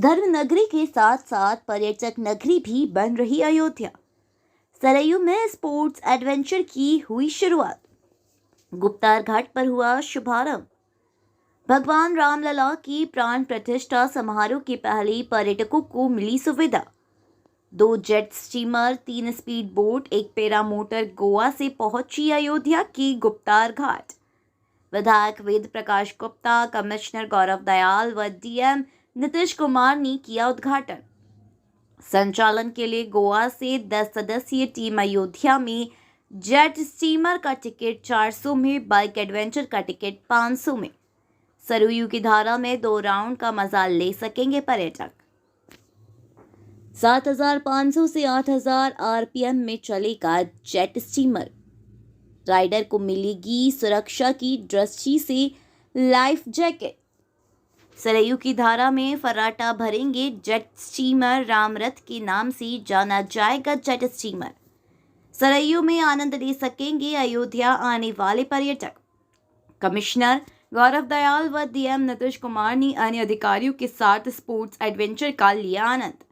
धर्म नगरी के साथ साथ पर्यटक नगरी भी बन रही अयोध्या। सरयू में स्पोर्ट्स एडवेंचर की हुई शुरुआत। गुप्तार घाट पर हुआ शुभारंभ। भगवान रामलला की प्राण प्रतिष्ठा समारोह के पहले पर्यटकों को मिली सुविधा। 2 jet steamer, 3 speed boat, 1 para motor Goa से पहुंची अयोध्या की गुप्तार घाट। विधायक वेद प्रकाश गुप्ता, कमिश्नर गौरव दयाल व डीएम नीतीश कुमार ने किया उद्घाटन। संचालन के लिए गोवा से 10 सदस्यीय टीम अयोध्या में। जेट स्टीमर का टिकट 400 में, बाइक एडवेंचर का टिकट 500 में। सरयू की धारा में 2 राउंड का मजा ले सकेंगे पर्यटक। 7500 से 8000 आरपीएम में चलेगा जेट स्टीमर। राइडर को मिलेगी सुरक्षा की दृष्टि से लाइफ जैकेट। सरयू की धारा में फर्राटा भरेंगे जेट स्टीमर। रामरथ के नाम से जाना जाएगा जेट स्टीमर। सरयू में आनंद ले सकेंगे अयोध्या आने वाले पर्यटक। कमिश्नर गौरव दयाल व डीएम नीतीश कुमार ने अन्य अधिकारियों के साथ स्पोर्ट्स एडवेंचर का लिया आनंद।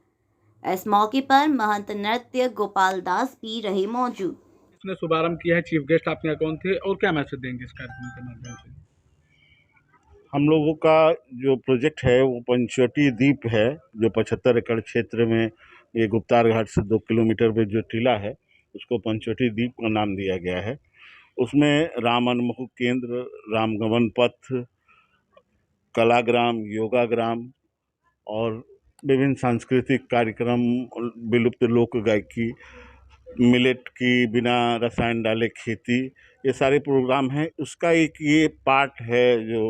इस मौके पर महंत नृत्य गोपाल दास भी रहे मौजूद। उसने शुभारंभ किया है, चीफ गेस्ट आपके यहाँ कौन थे और क्या मैसेज देंगे इस कार्यक्रम के माध्यम से? हम लोगों का जो प्रोजेक्ट है वो पंचवटी द्वीप है, जो 75 एकड़ क्षेत्र में ये गुप्तार घाट से 2 किलोमीटर पे जो टीला है उसको पंचवटी द्वीप का नाम दिया गया है। उसमें राम अनमोह केंद्र, रामगमन पथ, कलाग्राम, योगाग्राम और विभिन्न सांस्कृतिक कार्यक्रम, विलुप्त लोक गायकी, मिलेट की बिना रसायन डाले खेती, ये सारे प्रोग्राम हैं। उसका एक ये पार्ट है जो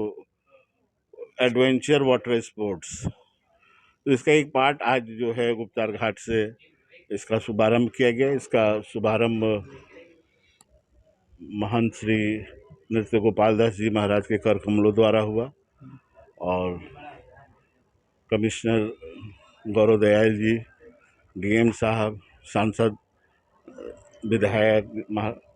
एडवेंचर वाटर स्पोर्ट्स, तो इसका एक पार्ट आज जो है गुप्तार घाट से इसका शुभारंभ किया गया। इसका शुभारंभ महंत श्री नृत्य गोपाल दास जी महाराज के कर कमलों द्वारा हुआ और कमिश्नर गौरव दयाल जी, डीएम साहब, सांसद, विधायक,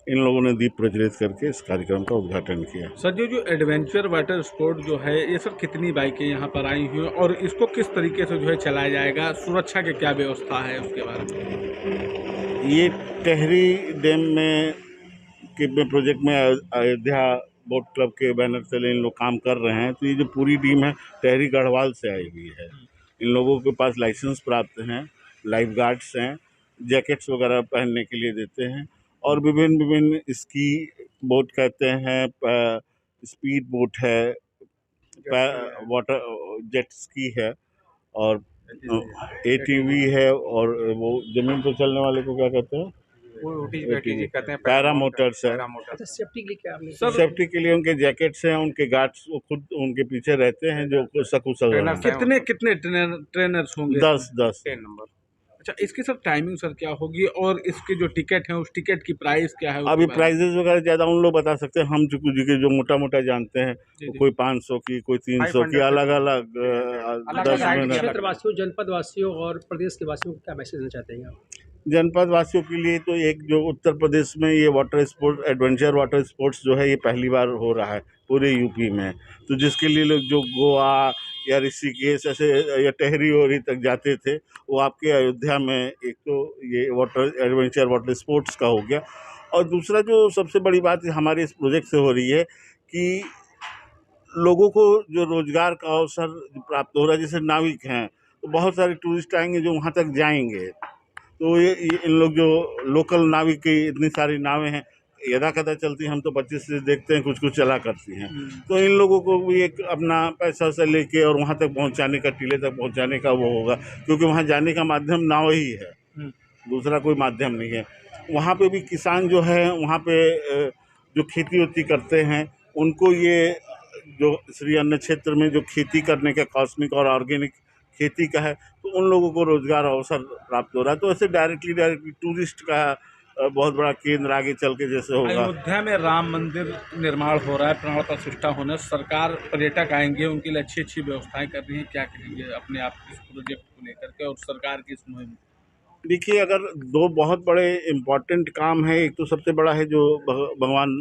इन लोगों ने दीप प्रज्वलित करके इस कार्यक्रम का उद्घाटन किया। सर, जो एडवेंचर वाटर स्पोर्ट जो है ये सर कितनी बाइकें यहाँ पर आई हुई हैं और इसको किस तरीके से जो है चलाया जाएगा, सुरक्षा की क्या व्यवस्था है उसके बारे में? ये टेहरी डैम में के प्रोजेक्ट में अयोध्या बोट क्लब के बैनर से इन लोग काम कर रहे हैं। तो ये जो पूरी टीम है टेहरी गढ़वाल से आई हुई है। इन लोगों के पास लाइसेंस प्राप्त हैं, लाइफ गार्ड्स हैं, जैकेट्स वगैरह पहनने के लिए देते हैं और विभिन्न स्की बोट कहते हैं, स्पीड बोट है, वाटर जेट स्की है और एटीवी है और वो जमीन पर चलने वाले को क्या कहते हैं, कहते हैं पैरा मोटर्स है। सेफ्टी के लिए क्या आपने? सेफ्टी के लिए उनके जैकेट्स हैं, उनके गार्ड्स वो खुद उनके पीछे रहते हैं जो सकुशल रहते हैं। कितने ट्रेनर्स होंगे? 10 नंबर। अच्छा, इसकी सर टाइमिंग सर क्या होगी और इसके जो टिकट है उस टिकट की प्राइस क्या है? अभी प्राइजेस वगैरह ज़्यादा उन लोग बता सकते हैं। हम जो मोटा मोटा जानते हैं, कोई 500 की, कोई 300 की, अलग अलग 10 क्षेत्रवासियों, जनपद वासियों और प्रदेश के वासियों को क्या मैसेज देना चाहते हैं आप? जनपद वासियों के लिए तो एक जो उत्तर प्रदेश में ये water sports, adventure water sports जो है ये पहली बार हो रहा है पूरे यूपी में। तो जिसके लिए लोग जो गोवा या ऋषिकेश ऐसे या टेहरी ओहरी तक जाते थे, वो आपके अयोध्या में एक तो ये वाटर एडवेंचर वाटर स्पोर्ट्स का हो गया। और दूसरा जो सबसे बड़ी बात हमारे इस प्रोजेक्ट से हो रही है कि लोगों को जो रोजगार का अवसर प्राप्त हो रहा है, जैसे नाविक हैं तो बहुत सारे टूरिस्ट आएंगे जो वहाँ तक जाएंगे। तो ये इन लोग जो लोकल नाविक की इतनी सारी नावें हैं, यदा कदा चलती हैं, हम तो 25 से देखते हैं, कुछ कुछ चला करती हैं। तो इन लोगों को भी एक अपना पैसा से लेके और वहाँ तक पहुँचाने का, टीले तक पहुँचाने का वो होगा, क्योंकि वहाँ जाने का माध्यम नाव ही है, दूसरा कोई माध्यम नहीं है। वहाँ पे भी किसान जो है वहाँ पे जो खेती वेती करते हैं उनको ये जो श्री अन्न क्षेत्र में जो खेती करने का कॉस्मिक और ऑर्गेनिक खेती का है, तो उन लोगों को रोजगार अवसर प्राप्त हो रहा है। तो ऐसे डायरेक्टली टूरिस्ट का बहुत बड़ा केंद्र आगे चल के जैसे होगा। अयोध्या में राम मंदिर निर्माण हो रहा है, प्राण प्रतिष्ठा होने, सरकार पर्यटक आएंगे, उनके लिए अच्छी अच्छी व्यवस्थाएं कर रही है। क्या करेंगे अपने आप इस प्रोजेक्ट को लेकर के और सरकार की इस मुहिम? देखिए, अगर 2 बहुत बड़े इम्पोर्टेंट काम है। एक तो सबसे बड़ा है जो भगवान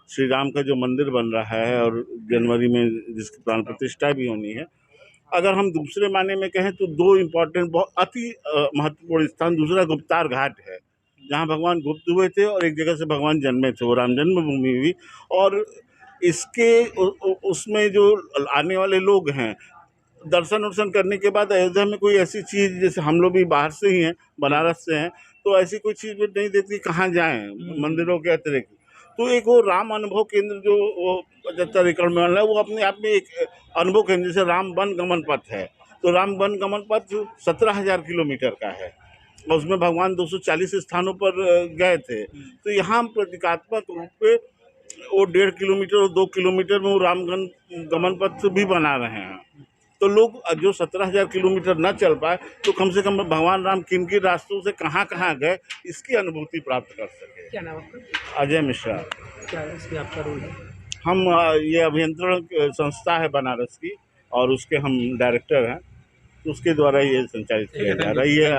श्री राम का जो मंदिर बन रहा है और जनवरी में जिसकी प्राण प्रतिष्ठा भी होनी है, अगर हम दूसरे मायने में कहें तो दो इम्पोर्टेंट बहुत अति महत्वपूर्ण स्थान, दूसरा गुप्तार घाट है जहाँ भगवान गुप्त हुए थे और एक जगह से भगवान जन्मे थे, वो राम जन्मभूमि हुई। और इसके उसमें जो आने वाले लोग हैं दर्शन वर्शन करने के बाद अयोध्या में कोई ऐसी चीज़, जैसे हम लोग भी बाहर से ही हैं, बनारस से हैं, तो ऐसी कोई चीज़ नहीं देती कहाँ जाएं मंदिरों के अतिरिक्त। तो एक वो राम अनुभव केंद्र जो वो 75 एकड़ में बना है, वो अपने आप में एक अनुभव केंद्र, जैसे राम वन गमन पथ है, तो राम वन गमन पथ 17,000 किलोमीटर का है और उसमें भगवान 240 स्थानों पर गए थे। तो यहाँ हम प्रतीकात्मक रूप पे वो 1.5 किलोमीटर और 2 किलोमीटर में वो राम गमन पथ भी बना रहे हैं। तो लोग जो 17,000 किलोमीटर न चल पाए तो कम से कम भगवान राम किन किन रास्तों से कहाँ कहाँ गए इसकी अनुभूति प्राप्त कर सके। क्या नाम आपका? अजय मिश्रा। क्या इसमें आपका रोल है? हम ये अभियंत्रण संस्था है बनारस की और उसके हम डायरेक्टर हैं, तो उसके द्वारा ये संचालित किया जा रहा है। ये